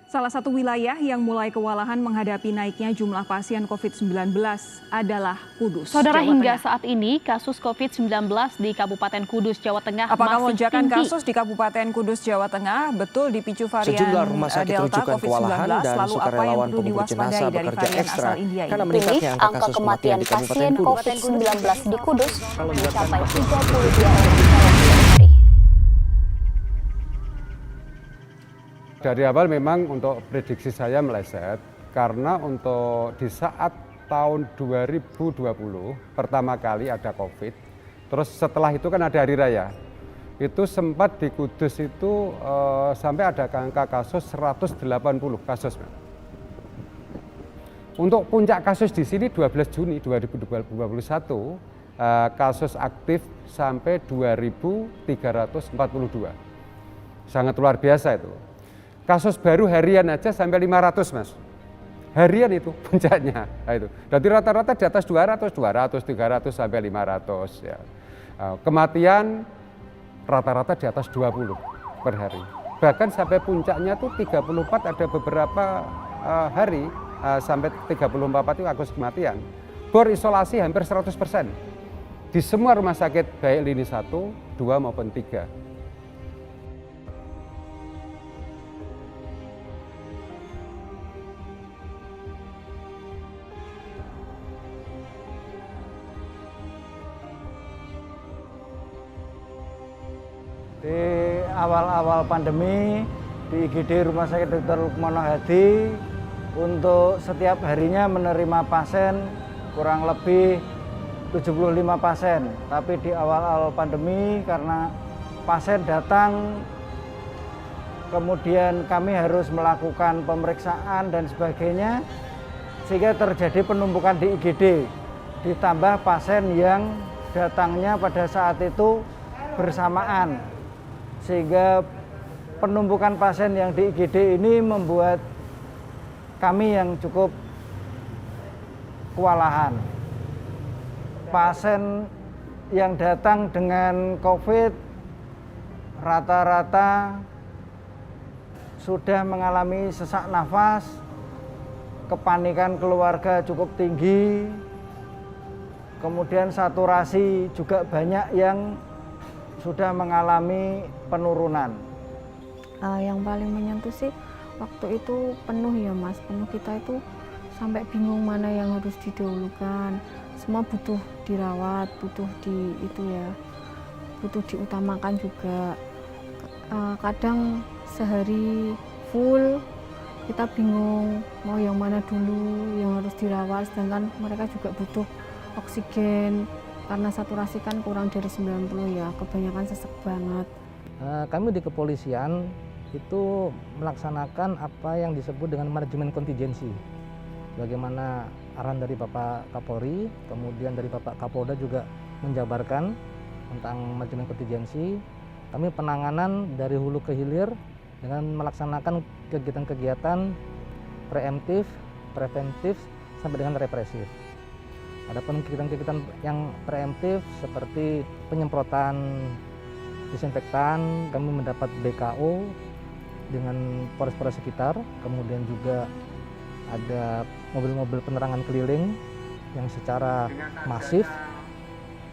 Salah satu wilayah yang mulai kewalahan menghadapi naiknya jumlah pasien COVID-19 adalah Kudus, Saudara, Jawa hingga Tengah. saat ini kasus COVID-19 di Kabupaten Kudus, Jawa Tengah Apakah masih lonjakan tinggi. kasus di Kabupaten Kudus, Jawa Tengah betul dipicu varian Sejumlah rumah sakit Delta rujukan COVID-19? kewalahan dan Lalu apa yang sukarelawan perlu pengubur diwaspadai jenazah dari bekerja varian ekstra asal India karena ini? meningkatnya Angka kasus kematian di Kabupaten pasien Kudus. COVID-19 di Kudus mencapai 32 orang dalam 2 hari. Dari awal memang untuk prediksi saya meleset, karena untuk di saat tahun 2020 pertama kali ada COVID, terus setelah itu kan ada hari raya, itu sempat di Kudus itu sampai ada angka kasus 180 kasus. Untuk puncak kasus di sini 12 Juni 2021, kasus aktif sampai 2.342, sangat luar biasa itu. Kasus baru harian aja sampai 500, Mas. Harian itu puncaknya. Nah, itu. Jadi rata-rata di atas 200, 300 sampai 500 ya. Kematian rata-rata di atas 20 per hari. Bahkan sampai puncaknya tuh 34, ada beberapa hari sampai 34 itu kasus kematian. Bor isolasi hampir 100%. Di semua rumah sakit baik lini 1, 2 maupun 3. Di awal-awal pandemi di IGD Rumah Sakit Dr. Lukmono Hadi untuk setiap harinya menerima pasien kurang lebih 75 pasien. Tapi di awal-awal pandemi karena pasien datang kemudian kami harus melakukan pemeriksaan dan sebagainya sehingga terjadi penumpukan di IGD. Ditambah pasien yang datangnya pada saat itu bersamaan. Sehingga penumpukan pasien yang di IGD ini membuat kami yang cukup kewalahan. Pasien yang datang dengan COVID rata-rata sudah mengalami sesak nafas, kepanikan keluarga cukup tinggi, kemudian saturasi juga banyak yang sudah mengalami penurunan. Yang paling menyentuh sih waktu itu penuh ya Mas, penuh, kita itu sampai bingung mana yang harus didahulukan. Semua butuh dirawat, butuh butuh diutamakan juga. Kadang sehari full kita bingung mau yang mana dulu yang harus dirawat, sedangkan mereka juga butuh oksigen. Karena saturasi kan kurang dari 90 ya, kebanyakan sesek banget. Kami di kepolisian itu melaksanakan apa yang disebut dengan manajemen kontingensi. Bagaimana arahan dari Bapak Kapolri, kemudian dari Bapak Kapolda juga menjabarkan tentang manajemen kontingensi. Kami penanganan dari hulu ke hilir dengan melaksanakan kegiatan-kegiatan preemptif, preventif, sampai dengan represif. Ada kegiatan-kegiatan yang preemptif seperti penyemprotan disinfektan, kami mendapat BKO dengan pores-pores sekitar, kemudian juga ada mobil-mobil penerangan keliling yang secara masif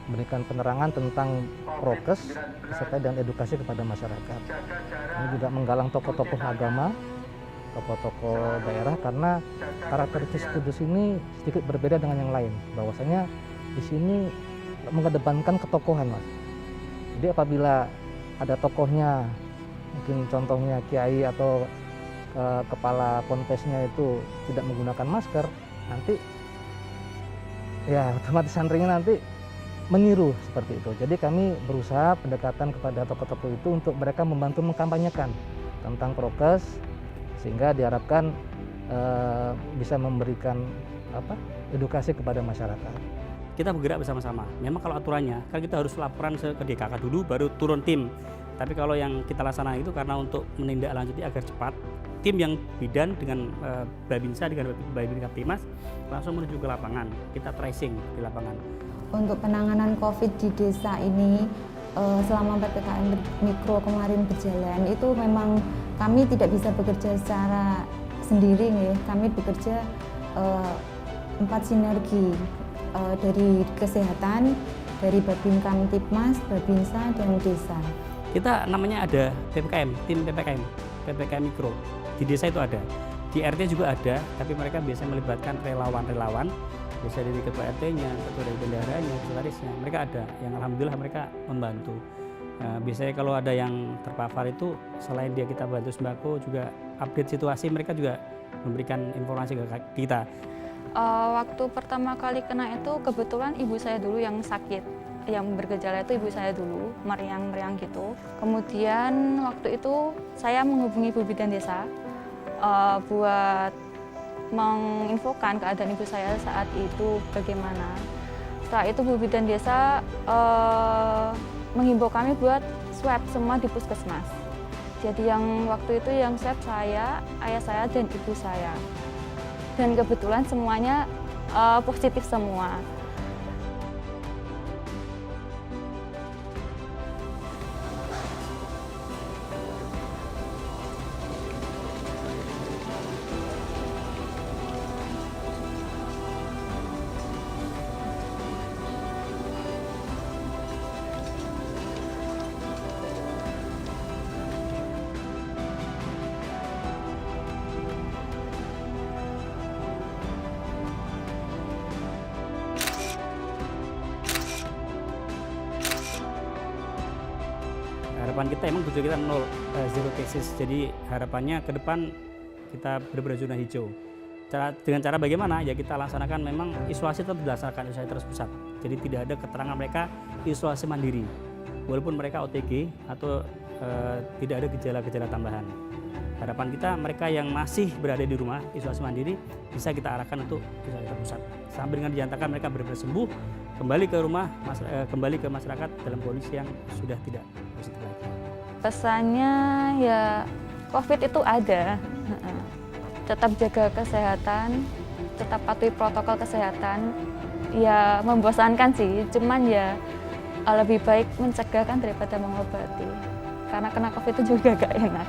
memberikan penerangan tentang prokes serta dan edukasi kepada masyarakat. Kami juga menggalang tokoh-tokoh agama, tokoh-tokoh daerah, karena karakteristik Kudus ini sedikit berbeda dengan yang lain. Bahwasanya di sini mengedepankan ketokohan, Mas. Jadi apabila ada tokohnya, mungkin contohnya kiai atau kepala ponpesnya itu tidak menggunakan masker, nanti ya otomatis santrinya nanti meniru seperti itu. Jadi kami berusaha pendekatan kepada tokoh-tokoh itu untuk mereka membantu mengkampanyekan tentang prokes, sehingga diharapkan bisa memberikan edukasi kepada masyarakat. Kita bergerak bersama-sama. Memang kalau aturannya kan kita harus laporan ke DKK dulu, baru turun tim. Tapi kalau yang kita laksanakan itu karena untuk menindaklanjuti agar cepat, tim yang bidan dengan Babinsa dengan Babin Kaptimas langsung menuju ke lapangan. Kita tracing di lapangan. Untuk penanganan COVID di desa ini selama PPKM Mikro kemarin berjalan itu memang kami tidak bisa bekerja secara sendiri nih. Kami bekerja 4 sinergi dari kesehatan, dari Babin Kamtipmas, Babinsa, dan desa. Kita namanya ada PPKM, tim PPKM Mikro. Di desa itu ada, di RT juga ada, tapi mereka biasanya melibatkan relawan-relawan, biasanya dari ketua RT-nya, ketua dari bendaharanya, sekretarisnya. Mereka ada, yang alhamdulillah mereka membantu. Biasanya kalau ada yang terpapar itu, selain dia kita bantu sembako, juga update situasi, mereka juga memberikan informasi ke kita. Waktu pertama kali kena itu kebetulan ibu saya dulu yang sakit. Yang bergejala itu ibu saya dulu, meriang-meriang gitu. Kemudian waktu itu saya menghubungi Bu Bidan Desa buat menginfokan keadaan ibu saya saat itu bagaimana. Setelah itu Bu Bidan Desa menghimbau kami buat swab semua di puskesmas. Jadi yang waktu itu yang swab saya, ayah saya, dan ibu saya. Dan kebetulan semuanya positif semua. Harapan kita emang tujuan kita zero cases, jadi harapannya ke depan kita benar-benar zona hijau. Dengan cara bagaimana? Ya kita laksanakan memang isolasi tetap dilaksanakan, isolasi terpusat. Jadi tidak ada keterangan mereka isolasi mandiri, walaupun mereka OTG atau tidak ada gejala-gejala tambahan. Harapan kita mereka yang masih berada di rumah isolasi mandiri bisa kita arahkan untuk isolasi terpusat. Sambil dengan dinyatakan mereka benar-benar sembuh, kembali ke rumah, kembali ke masyarakat dalam kondisi yang sudah tidak positif lagi. Pesannya ya COVID itu ada, tetap jaga kesehatan, tetap patuhi protokol kesehatan. Ya membosankan sih, cuman ya lebih baik mencegah kan daripada mengobati. Karena kena COVID itu juga gak enak.